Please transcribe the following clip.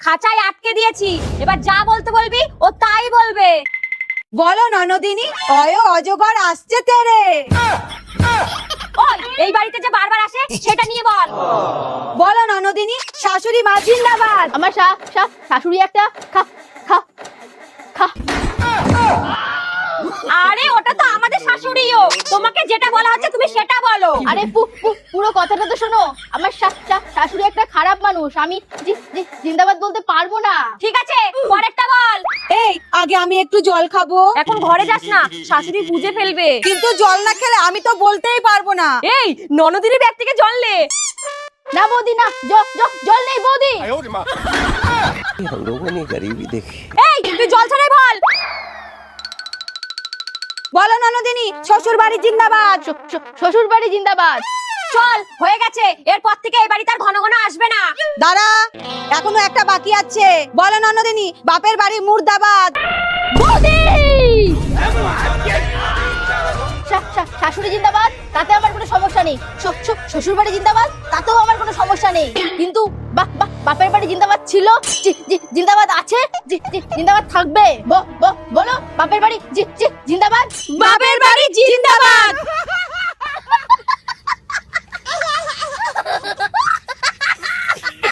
খাঁচায় আটকে দিয়েছি, এবার যা বলতে বলবি ও তাই বলবে। বলো ননদিনী, অজগর আসছে তেরে। ওই এই বাড়িতে যে বারবার আসে সেটা নিয়ে বল। বলো ননদিনী, শাশুড়ি মা জিন্দাবাদ। আমার শাশুড়ি একটা খা খা খা। আরে ওটা তো আমাদের শাশুড়িও, তোমাকে যেটা বলা হচ্ছে তুমি সেটা বলো। আরে পুরো কথাটা তো শোনো। আমার শাশুড়ি একটা খারাপ মানুষ, আমি জিন্দাবাদ বলতে পারবো না। ঠিক আছে, পরেরটা বল। এই আগে আমি একটু জল খাবো। এখন ঘরে যাস না, শাশুড়ি বুঝে ফেলবে। কিন্তু জল না খেলে আমি তো বলতেই পারবো না। এই ননদিনী ব্যাগ থেকে জল নে। না বৌদি না, জল নেই বৌদি। हम लोगों ने गरीबी देखी। এই তুই জল ছাড়াই বল। বলো ননদিনী, শ্বশুর বাড়ি জিন্দাবাদ। শ্বশুর বাড়ি জিন্দাবাদ। চল হয়ে গেছে, এরপর থেকে এই বাড়িতে আর ঘন ঘন আসবে না। দাঁড়া, এখনো একটা বাকি আছে। বলো ননদিনী, বাপের বাড়ি মুর্দাবাদ। বৌদি শাশুড়ি জিন্দাবাদ, তাতে আমার কোনো সমস্যা নেই। শ্বশুর বাড়ি জিন্দাবাদ, তাতেও আমার কোনো সমস্যা নেই। কিন্তু বাপের বাড়ি জিন্দাবাদ ছিল, জিন্দাবাদ আছে, জিন্দাবাদ থাকবে। বলো বাপের বাড়ি জিন্দাবাদ। বাপের বাড়ি জিন্দাবাদ।